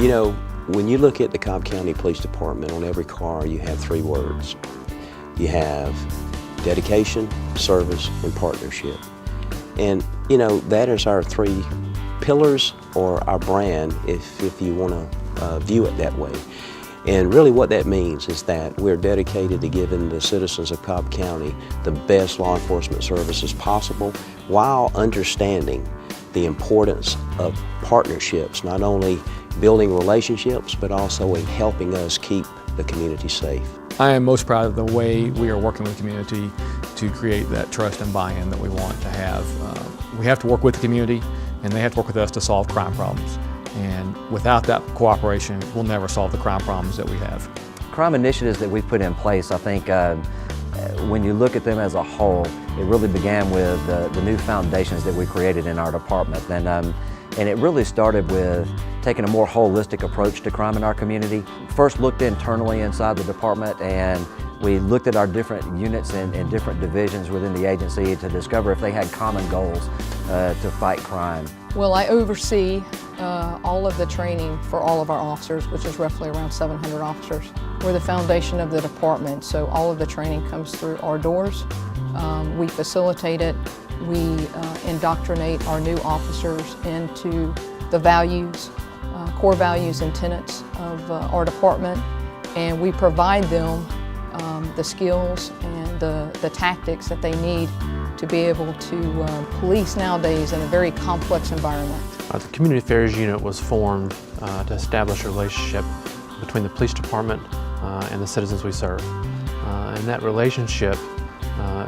You know, when you look at the Cobb County Police Department, on every car you have 3 words. You have dedication, service, and partnership. And you know, that is our 3 pillars, or our brand, if you want to view it that way. And really what that means is that we're dedicated to giving the citizens of Cobb County the best law enforcement services possible, while understanding the importance of partnerships, not only building relationships, but also in helping us keep the community safe. I am most proud of the way we are working with the community to create that trust and buy-in that we want to have. We have to work with the community, and they have to work with us to solve crime problems. And without that cooperation, we'll never solve the crime problems that we have. Crime initiatives that we've put in place, I think when you look at them as a whole, it really began with the new foundations that we created in our department. And it really started with taking a more holistic approach to crime in our community. First looked internally inside the department, and we looked at our different units and different divisions within the agency to discover if they had common goals to fight crime. Well, I oversee all of the training for all of our officers, which is roughly around 700 officers. We're the foundation of the department, so all of the training comes through our doors. We facilitate it. We indoctrinate our new officers into the values, core values and tenets of our department, and we provide them the skills and the tactics that they need to be able to police nowadays in a very complex environment. The Community Affairs Unit was formed to establish a relationship between the police department and the citizens we serve. And that relationship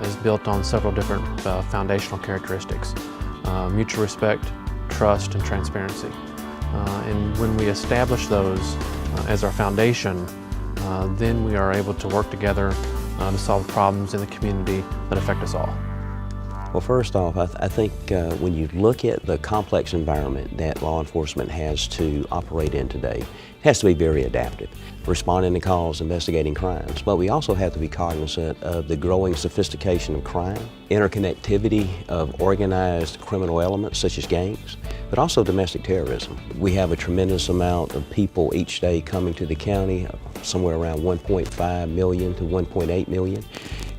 is built on several different foundational characteristics: mutual respect, trust, and transparency. And when we establish those as our foundation, then we are able to work together to solve problems in the community that affect us all. Well, first off, I think when you look at the complex environment that law enforcement has to operate in today, it has to be very adaptive, responding to calls, investigating crimes. But we also have to be cognizant of the growing sophistication of crime, interconnectivity of organized criminal elements such as gangs, but also domestic terrorism. We have a tremendous amount of people each day coming to the county, somewhere around 1.5 million to 1.8 million.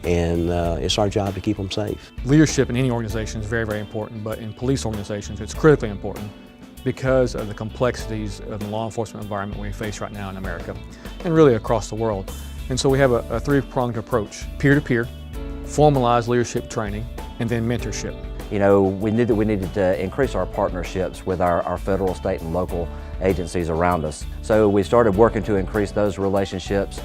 And it's our job to keep them safe. Leadership in any organization is very, very important, but in police organizations it's critically important because of the complexities of the law enforcement environment we face right now in America and really across the world. And so we have a 3-pronged approach: peer-to-peer, formalized leadership training, and then mentorship. You know, we needed to increase our partnerships with our federal, state, and local agencies around us. So we started working to increase those relationships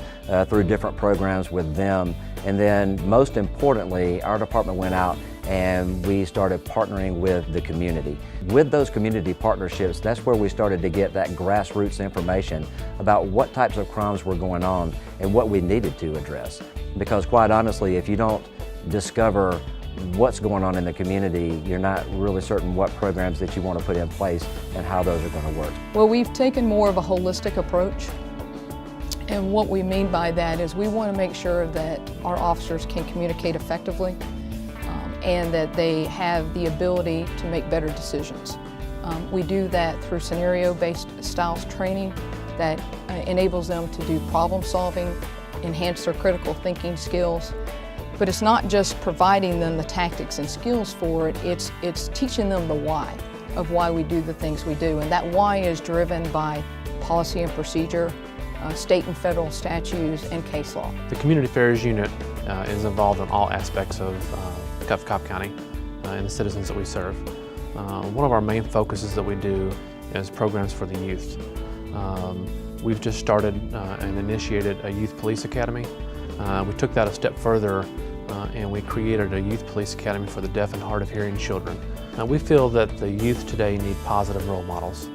through different programs with them. And then most importantly, our department went out and we started partnering with the community. With those community partnerships, that's where we started to get that grassroots information about what types of crimes were going on and what we needed to address. Because quite honestly, if you don't discover what's going on in the community, you're not really certain what programs that you want to put in place and how those are going to work. Well, we've taken more of a holistic approach. And what we mean by that is we want to make sure that our officers can communicate effectively and that they have the ability to make better decisions. We do that through scenario-based styles training that enables them to do problem solving, enhance their critical thinking skills. But it's not just providing them the tactics and skills for it, it's teaching them the why of why we do the things we do. And that why is driven by policy and procedure, state and federal statutes, and case law. The Community Affairs Unit is involved in all aspects of Cobb County and the citizens that we serve. One of our main focuses that we do is programs for the youth. We've just started and initiated a youth police academy. We took that a step further and we created a youth police academy for the deaf and hard of hearing children. We feel that the youth today need positive role models,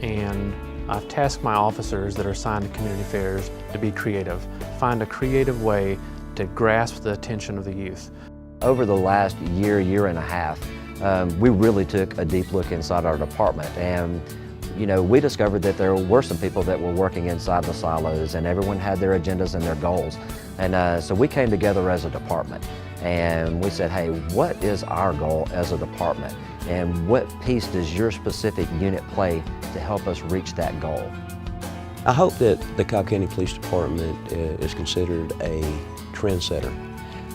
and I've tasked my officers that are assigned to community affairs to be creative, find a creative way to grasp the attention of the youth. Over the last year and a half, we really took a deep look inside our department, and you know, we discovered that there were some people that were working inside the silos and everyone had their agendas and their goals. And so we came together as a department and we said, hey, what is our goal as a department? And what piece does your specific unit play to help us reach that goal? I hope that the Cobb County Police Department is considered a trendsetter.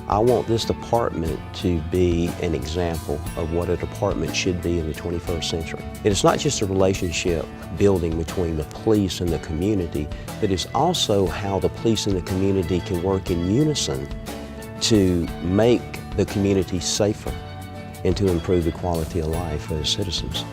I want this department to be an example of what a department should be in the 21st century. And it's not just a relationship building between the police and the community, but it's also how the police and the community can work in unison to make the community safer and to improve the quality of life as citizens.